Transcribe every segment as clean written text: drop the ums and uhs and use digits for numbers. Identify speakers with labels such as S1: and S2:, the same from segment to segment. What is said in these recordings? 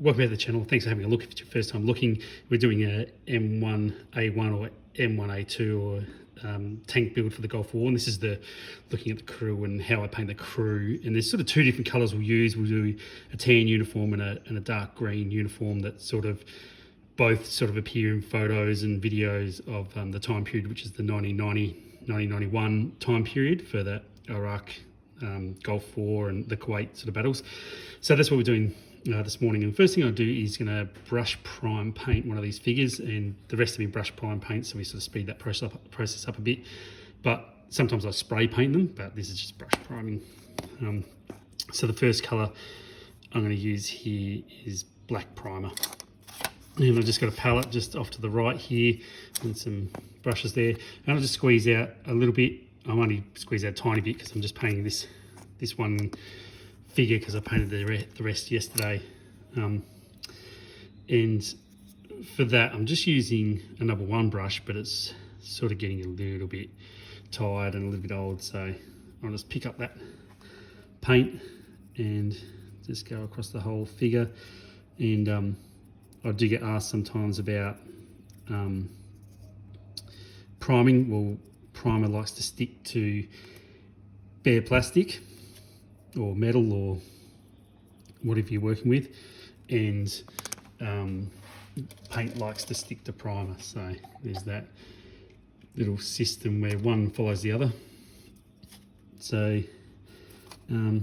S1: welcome back to the channel. Thanks for having a look. If it's your first time looking, we're doing a M1A1 or M1A2 or tank build for the Gulf War, and this is looking at the crew and how I paint the crew. And there's sort of two different colours we'll use. We'll do a tan uniform and a dark green uniform that both appear in photos and videos of the time period, which is the 1990-1991 time period for the Iraq Gulf War and the Kuwait sort of battles. So that's what we're doing this morning. And the first thing I'll do is going to brush prime paint one of these figures, and the rest of me brush prime paint, so we sort of speed that process up a bit. But sometimes I spray paint them, but this is just brush priming. So the first colour I'm going to use here is black primer. And I've just got a palette just off to the right here and some brushes there. And I'll just squeeze out a little bit. I'm only squeeze out a tiny bit because I'm just painting this one figure because I painted the rest yesterday. And for that, I'm just using a number 1 brush, but it's sort of getting a little bit tired and a little bit old. So I'll just pick up that paint and just go across the whole figure. And I do get asked sometimes about priming. Well, primer likes to stick to bare plastic or metal or whatever you're working with, and paint likes to stick to primer. So there's that little system where one follows the other. So yeah,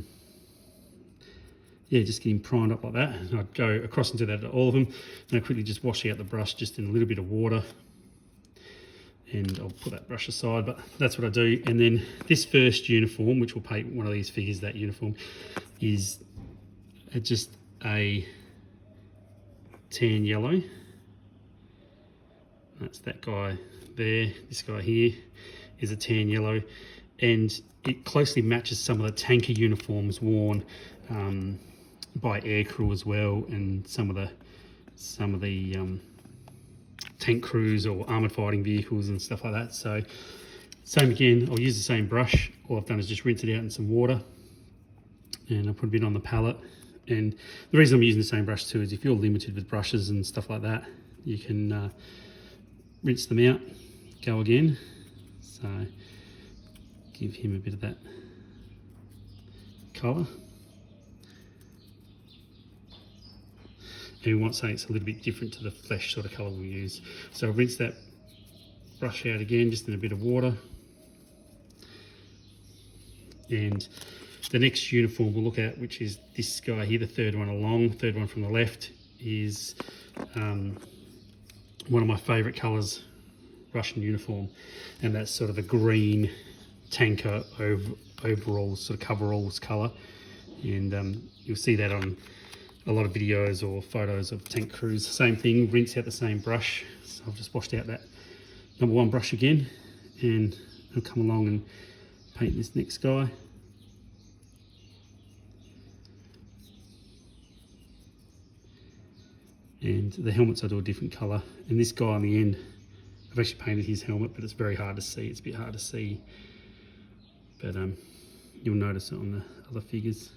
S1: just getting primed up like that. And I'd go across into that at all of them, and I quickly just wash out the brush just in a little bit of water, and I'll put that brush aside, but that's what I do. And then this first uniform, which will paint one of these figures, that uniform is just a tan yellow. That's that guy there. This guy here is a tan yellow, and it closely matches some of the tanker uniforms worn by aircrew as well, and some of the tank crews or armoured fighting vehicles and stuff like that. So same again, I'll use the same brush. All I've done is just rinse it out in some water, and I'll put a bit on the palette. And the reason I'm using the same brush too is if you're limited with brushes and stuff like that, you can rinse them out, go again. So give him a bit of that colour. And we want something that's a little bit different to the flesh sort of colour we'll use. So I'll rinse that brush out again, just in a bit of water. And the next uniform we'll look at, which is this guy here, the third one from the left, is one of my favourite colours, Russian uniform. And that's sort of a green tanker overalls, sort of coveralls colour. And you'll see that on a lot of videos or photos of tank crews. Same thing, rinse out the same brush. So I've just washed out that number 1 brush again, and I'll come along and paint this next guy. And the helmets I do a different colour. And this guy on the end, I've actually painted his helmet, but it's very hard to see. It's a bit hard to see, but you'll notice it on the other figures.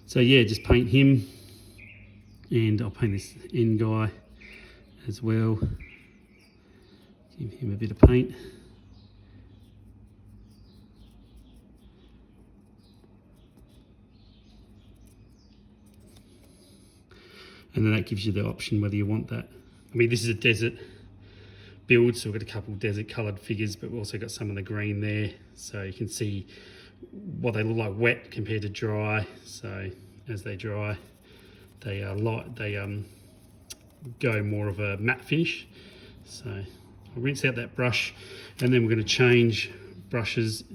S1: So yeah, just paint him. And I'll paint this end guy as well. Give him a bit of paint. And then that gives you the option whether you want that. I mean, this is a desert build, so we've got a couple of desert coloured figures, but we've also got some of the green there. So you can see what they look like wet compared to dry. So as they dry, they are light, they go more of a matte finish. So I'll rinse out that brush, and then we're going to change brushes,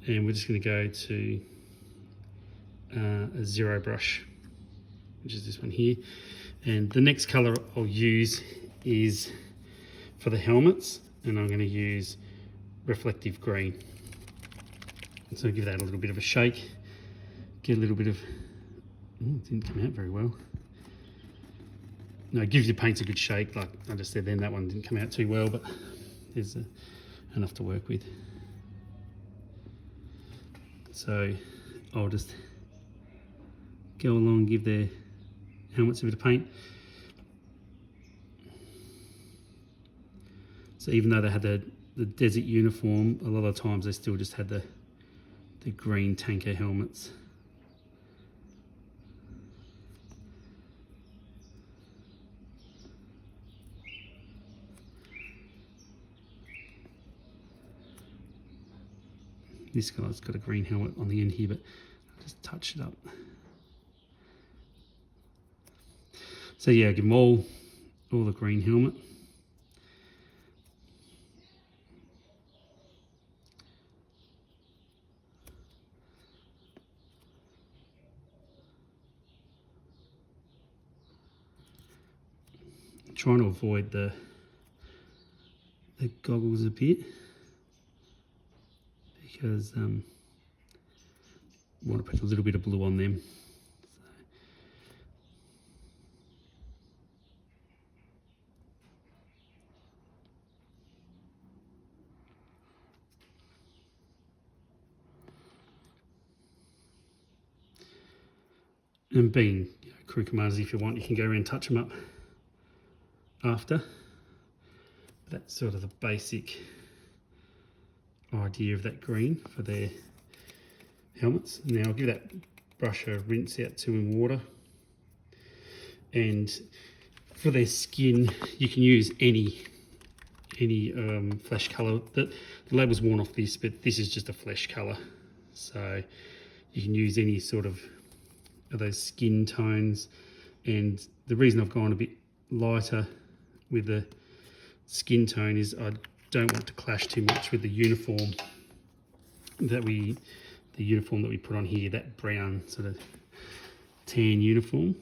S1: and we're just going to go to a 0 brush, which is this one here. And the next colour I'll use is for the helmets, and I'm going to use reflective green. So give that a little bit of a shake, get a little bit of, it didn't come out very well. No, it gives your paints a good shake. Like I just said then, that one didn't come out too well, but there's enough to work with. So I'll just go along, give the helmets with a bit of paint. So even though they had the desert uniform, a lot of times they still just had the green tanker helmets. This guy's got a green helmet on the end here, but I'll just touch it up. So yeah, give them all the green helmet. I'm trying to avoid the goggles a bit, because I want to put a little bit of blue on them. And being crew commanders, if you want, you can go around and touch them up after. That's sort of the basic idea of that green for their helmets. Now I'll give that brush a rinse out too in water. And for their skin, you can use any flesh colour. The label's worn off this, but this is just a flesh colour. So you can use any sort of those skin tones. And the reason I've gone a bit lighter with the skin tone is I don't want to clash too much with the uniform that we put on here, that brown sort of tan uniform.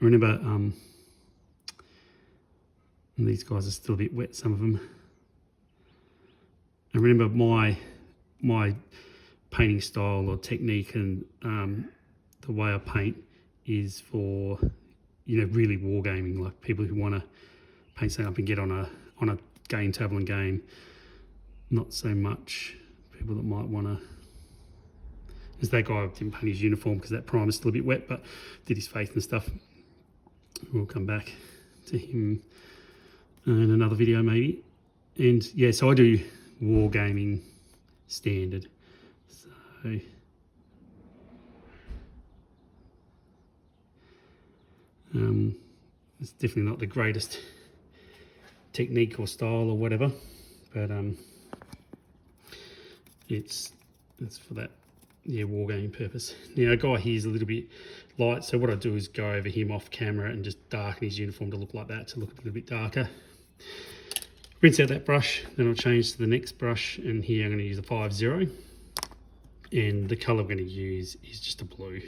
S1: Remember, these guys are still a bit wet, some of them. And remember, my painting style or technique and the way I paint is for, you know, really wargaming, like people who want to paint something up and get on a game table and game. Not so much people that might want to. As that guy didn't paint his uniform because that primer's still a bit wet, but did his face and stuff. We'll come back to him in another video maybe. And yeah, so I do wargaming standard. So it's definitely not the greatest technique or style or whatever, but it's for that, yeah, wargaming purpose. Now, a guy here is a little bit light, so what I do is go over him off camera and just darken his uniform to look like that, to look a little bit darker. Rinse out that brush, then I'll change to the next brush, and here I'm going to use a 5-0, and the colour I'm going to use is just a blue.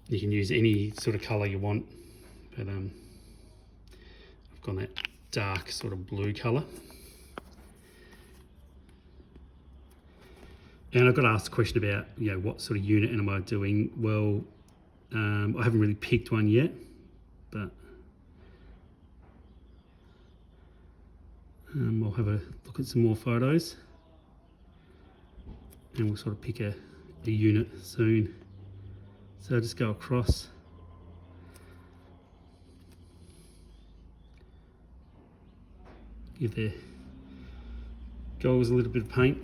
S1: You can use any sort of colour you want, but I've gone that dark sort of blue colour. And I got asked a question about, you know, what sort of unit am I doing? Well, I haven't really picked one yet, but I'll have a look at some more photos, and we'll sort of pick a unit soon. So I'll just go across. Give their goggles a little bit of paint.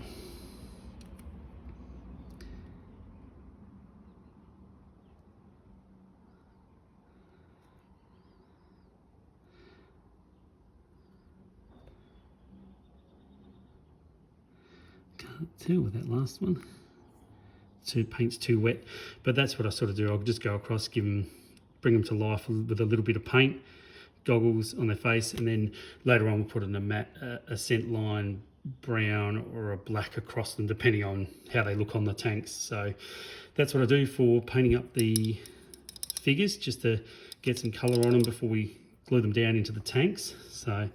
S1: Can't tell with that last one. Paint's too wet, but that's what I sort of do. I'll just go across, bring them to life with a little bit of paint, goggles on their face, and then later on we'll put in a matte accent line brown or a black across them, depending on how they look on the tanks. So that's what I do for painting up the figures, just to get some colour on them before we glue them down into the tanks. So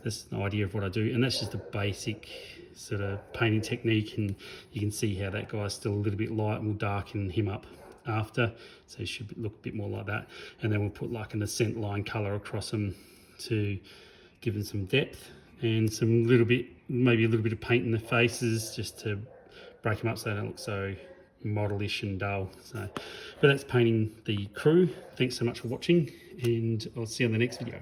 S1: that's the idea of what I do, and that's just a basic sort of painting technique, and you can see how that guy's still a little bit light, and we'll darken him up after, so it should look a bit more like that. And then we'll put like an ascent line colour across them to give them some depth, and some maybe a little bit of paint in the faces just to break them up so they don't look so modelish and dull. So, but that's painting the crew. Thanks so much for watching, and I'll see you on the next video.